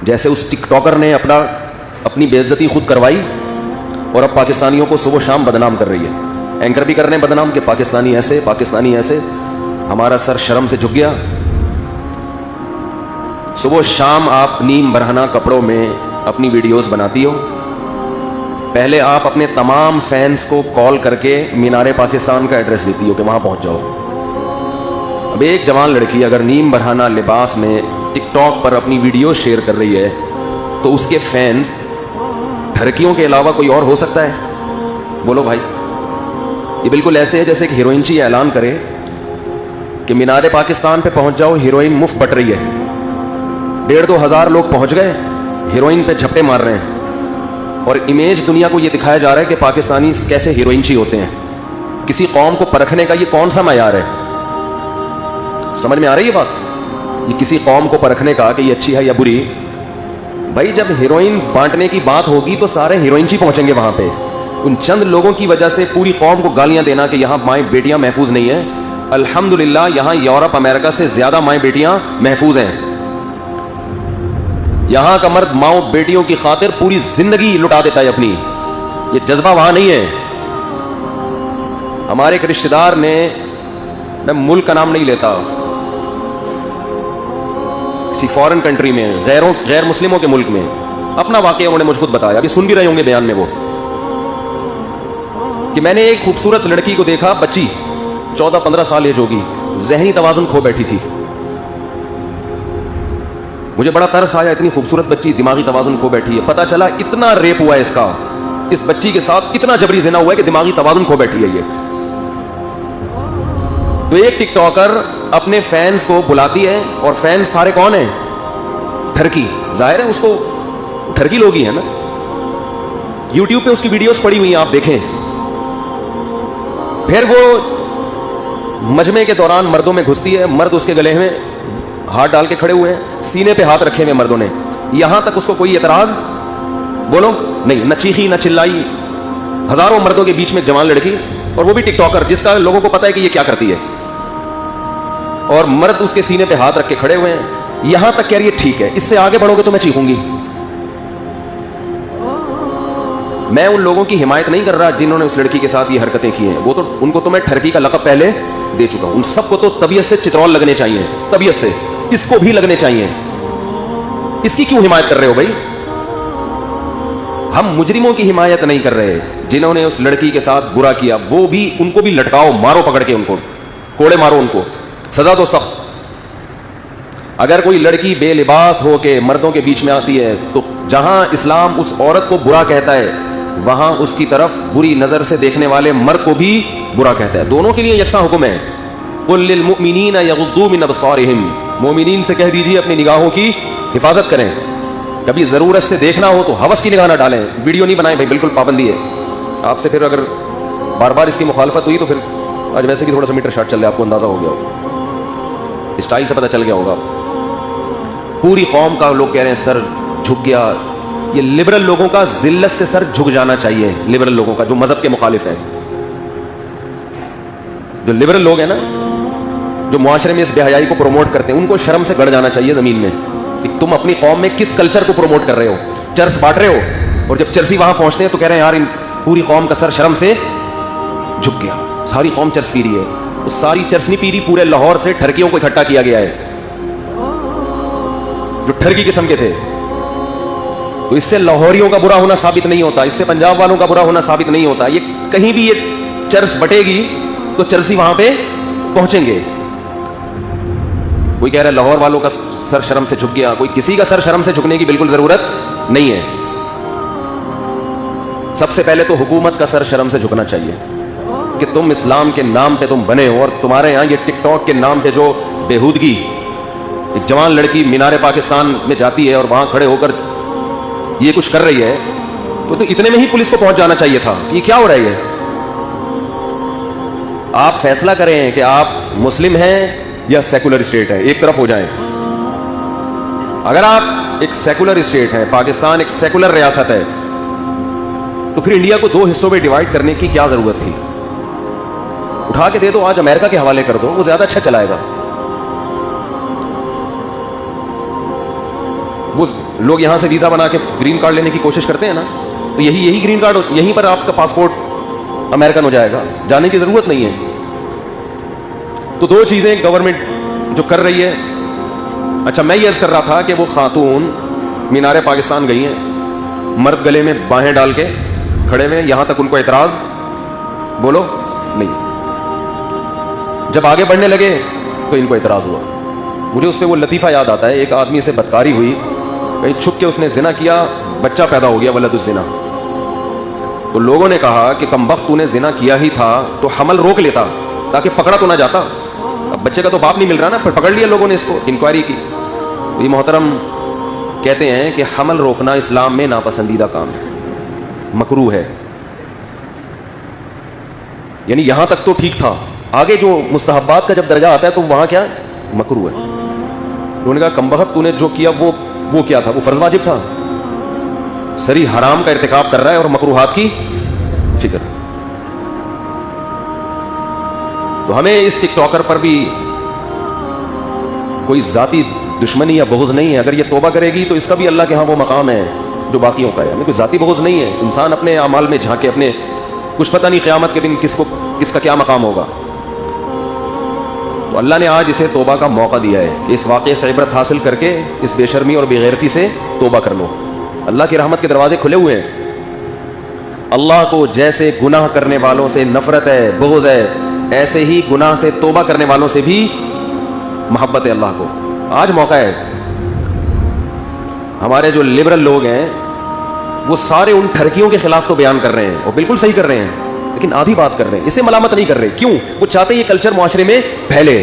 جیسے اس ٹک ٹاکر نے اپنی بے عزتی خود کروائی اور اب پاکستانیوں کو صبح شام بدنام کر رہی ہے. اینکر بھی کر رہے ہیں بدنام کہ پاکستانی ایسے پاکستانی ایسے. ہمارا سر شرم سے جھک گیا. صبح شام آپ نیم برہنہ کپڑوں میں اپنی ویڈیوز بناتی ہو. پہلے آپ اپنے تمام فینس کو کال کر کے مینار پاکستان کا ایڈریس دیتی ہو کہ وہاں پہنچ جاؤ. اب ایک جوان لڑکی اگر نیم برہنہ لباس میں ٹک ٹاک پر اپنی ویڈیو شیئر کر رہی ہے تو اس کے فینس ٹھرکیوں کے علاوہ کوئی اور ہو سکتا ہے؟ بولو بھائی. یہ بالکل ایسے ہے جیسے کہ ہیروئنچی اعلان کرے کہ مینار پاکستان پہ پہنچ جاؤ، ہیروئن مفت بٹ رہی ہے. 1,500-2 ہزار لوگ پہنچ گئے، ہیروئن پہ جھپٹے مار رہے ہیں، اور امیج دنیا کو یہ دکھایا جا رہا ہے کہ پاکستانی کیسے ہیروئنچی ہوتے ہیں. کسی قوم کو پرکھنے کا یہ کون سا معیار ہے؟ سمجھ میں آ رہی ہے بات؟ یہ کسی قوم کو پرکھنے کا کہ یہ اچھی ہے یا بری. بھائی جب ہیروئن بانٹنے کی بات ہوگی تو سارے ہیروئنچی پہنچیں گے وہاں پہ. ان چند لوگوں کی وجہ سے پوری قوم کو گالیاں دینا کہ یہاں مائیں بیٹیاں محفوظ نہیں ہیں. الحمدللہ یہاں یورپ امریکہ سے زیادہ مائیں بیٹیاں محفوظ ہیں. یہاں کا مرد ماؤں بیٹیوں کی خاطر پوری زندگی لٹا دیتا ہے اپنی. یہ جذبہ وہاں نہیں ہے. ہمارے ایک رشتہ دار نے، میں ملک کا نام نہیں لیتا، کسی فورن کنٹری میں غیر مسلموں کے ملک میں اپنا واقعہ انہوں نے مجھ خود بتایا. ابھی سن بھی رہے ہوں گے بیان میں وہ، کہ میں نے ایک خوبصورت لڑکی کو دیکھا، بچی 14-15 سال ایج ہوگی، ذہنی توازن کھو بیٹھی تھی. مجھے بڑا ترس آیا، اتنی خوبصورت بچی دماغی توازن کھو بیٹھی ہے. پتا چلا اتنا ریپ ہوا ہے اس کا، اس بچی کے ساتھ اتنا جبری زنا ہوا ہے کہ دماغی توازن کھو بیٹھی ہے یہ. تو ایک ٹک ٹاکر اپنے فینس کو بلاتی ہے، اور فینس سارے کون ہیں؟ ٹھرکی. ظاہر ہے اس کو ٹھرکی لوگ ہی ہیں نا. یوٹیوب پہ اس کی ویڈیوز پڑی ہوئی ہیں، آپ دیکھیں. پھر وہ مجمع کے دوران مردوں میں گھستی ہے، مرد اس کے گلے میں ہاتھ ڈال کے کھڑے ہوئے ہیں، سینے پہ ہاتھ رکھے ہوئے مردوں نے. یہاں تک اس کو کوئی اعتراض بولو نہیں، نہ چیخی نہ چلائی. ہزاروں مردوں کے بیچ میں ایک جوان لڑکی، اور وہ بھی ٹک ٹاکر جس کا لوگوں کو پتا ہے کہ یہ کیا کرتی ہے، اور مرد اس کے سینے پہ ہاتھ رکھ کے کھڑے ہوئے ہیں. یہاں تک کہہ رہی ہے ٹھیک ہے، اس سے آگے بڑھو گے تو میں چیخوں گی. میں ان لوگوں کی حمایت نہیں کر رہا جنہوں نے اس لڑکی کے ساتھ یہ حرکتیں کی ہیں. وہ تو ان کو تو میں ٹھرکی کا لقب پہلے دے چکا ہوں. ان سب کو تو طبیعت سے چترول لگنے چاہیے، طبیعت سے. اس کو بھی لگنے چاہیے. اس کی کیوں حمایت کر رہے ہو بھائی؟ ہم مجرموں کی حمایت نہیں کر رہے. جنہوں نے اس لڑکی کے ساتھ برا کیا وہ بھی، ان کو بھی لٹکاؤ، مارو پکڑ کے، ان کو کوڑے مارو، ان کو سزا دو سخت. اگر کوئی لڑکی بے لباس ہو کے مردوں کے بیچ میں آتی ہے تو جہاں اسلام اس عورت کو برا کہتا ہے وہاں اس کی طرف بری نظر سے دیکھنے والے مرد کو بھی برا کہتا ہے. دونوں کے لیے یکساں حکم ہے. قل للمؤمنین یغضوا من ابصارہم، مومنین سے کہہ دیجیے اپنی نگاہوں کی حفاظت کریں. کبھی ضرورت سے دیکھنا ہو تو ہوس کی نگاہ نہ ڈالیں. ویڈیو نہیں بنائیں بھائی، بالکل پابندی ہے. آپ سے پھر اگر بار بار اس کی مخالفت ہوئی تو پھر آج ویسے بھی تھوڑا سا میٹر شارٹ چل رہا ہے، آپ کو اندازہ ہو گیا ہوگا، اسٹائل سے پتہ چل گیا ہوگا. پوری قوم کا لوگ کہہ رہے ہیں سر جھک گیا. یہ لبرل لوگوں کا ذلت سے سر جھک جانا چاہیے. لبرل لوگوں کا جو مذہب کے مخالف ہیں، جو لبرل لوگ ہیں نا، جو معاشرے میں اس بے حیائی کو پروموٹ کرتے ہیں، ان کو شرم سے گڑ جانا چاہیے زمین میں کہ تم اپنی قوم میں کس کلچر کو پروموٹ کر رہے ہو. چرس بانٹ رہے ہو، اور جب چرسی وہاں پہنچتے ہیں تو کہہ رہے ہیں یار ان پوری قوم کا سر شرم سے جھک گیا. ساری قوم چرس پی رہی ہے. وہ ساری چرس نہیں پی رہی، پورے لاہور سے ٹھرکیوں کو اکٹھا کیا گیا ہے جو ٹھرکی قسم کے تھے. تو اس سے لاہوریوں کا برا ہونا ثابت نہیں ہوتا، اس سے پنجاب والوں کا برا ہونا ثابت نہیں ہوتا. یہ کہیں بھی یہ چرس بٹے گی تو چرسی وہاں پہ پہنچیں گے. کوئی کہہ رہا ہے لاہور والوں کا سر شرم سے جھک گیا. کوئی کسی کا سر شرم سے جھکنے کی بالکل ضرورت نہیں ہے. سب سے پہلے تو حکومت کا سر شرم سے جھکنا چاہیے کہ تم اسلام کے نام پہ تم بنے ہو، اور تمہارے یہاں یہ ٹک ٹاک کے نام پہ جو بےہودگی، ایک جوان لڑکی مینار پاکستان میں جاتی ہے اور وہاں کھڑے ہو کر یہ کچھ کر رہی ہے، تو اتنے میں ہی پولیس کو پہنچ جانا چاہیے تھا. یہ کیا ہو رہا ہے؟ آپ فیصلہ کریں کہ آپ مسلم ہیں یا سیکولر اسٹیٹ ہے، ایک طرف ہو جائیں. اگر آپ ایک سیکولر اسٹیٹ ہے، پاکستان ایک سیکولر ریاست ہے، تو پھر انڈیا کو 2 حصوں میں ڈیوائیڈ کرنے کی کیا ضرورت تھی؟ اٹھا کے دے دو، آج امریکہ کے حوالے کر دو، وہ زیادہ اچھا چلائے گا. وہ لوگ یہاں سے ویزا بنا کے گرین کارڈ لینے کی کوشش کرتے ہیں نا, تو یہی گرین کارڈ یہیں پر آپ کا پاسپورٹ امریکن ہو جائے گا, جانے کی ضرورت نہیں ہے. تو دو چیزیں گورنمنٹ جو کر رہی ہے. اچھا, میں یہ عرض کر رہا تھا کہ وہ خاتون مینار پاکستان گئی ہیں, مرد گلے میں باہیں ڈال کے کھڑے ہوئے, یہاں تک ان کو اعتراض بولو نہیں. جب آگے بڑھنے لگے تو ان کو اعتراض ہوا. مجھے اس پہ وہ لطیفہ یاد آتا ہے, ایک آدمی سے بدکاری ہوئی, کہیں چھپ کے اس نے زنا کیا, بچہ پیدا ہو گیا ولد الزنا. تو لوگوں نے کہا کہ کمبخت تو نے زنا کیا ہی تھا تو حمل روک لیتا تاکہ پکڑا تو نہ جاتا. اب بچے کا تو باپ نہیں مل رہا نا, پھر پکڑ لیا لوگوں نے اس کو, انکوائری کی. یہ محترم کہتے ہیں کہ حمل روکنا اسلام میں ناپسندیدہ کام ہے, مکروہ ہے. یعنی یہاں تک تو ٹھیک تھا, آگے جو مستحبات کا جب درجہ آتا ہے تو وہاں کیا مکروہ ہے. انہوں نے کہا کمبخت تو نے جو کیا وہ کیا تھا, وہ فرض واجب تھا, سری حرام کا ارتکاب کر رہا ہے اور مکروہات کی فکر. تو ہمیں اس ٹک ٹاکر پر بھی کوئی ذاتی دشمنی یا بغض نہیں ہے. اگر یہ توبہ کرے گی تو اس کا بھی اللہ کے ہاں وہ مقام ہے جو باقیوں کا ہے. ہمیں کوئی ذاتی بغض نہیں ہے. انسان اپنے اعمال میں جھانکے, اپنے کچھ پتہ نہیں قیامت کے دن کس کا کیا مقام ہوگا. تو اللہ نے آج اسے توبہ کا موقع دیا ہے کہ اس واقعے سے عبرت حاصل کر کے اس بے شرمی اور بے غیرتی سے توبہ کر لو. اللہ کی رحمت کے دروازے کھلے ہوئے ہیں. اللہ کو جیسے گناہ کرنے والوں سے نفرت ہے, بغض ہے, ایسے ہی گناہ سے توبہ کرنے والوں سے بھی محبت ہے اللہ کو. آج موقع ہے. ہمارے جو لبرل لوگ ہیں وہ سارے ان ٹھرکیوں کے خلاف تو بیان کر رہے ہیں اور بالکل صحیح کر رہے ہیں, لیکن آدھی بات کر رہے ہیں, اسے ملامت نہیں کر رہے. کیوں؟ وہ چاہتے ہیں یہ کلچر معاشرے میں پھیلے.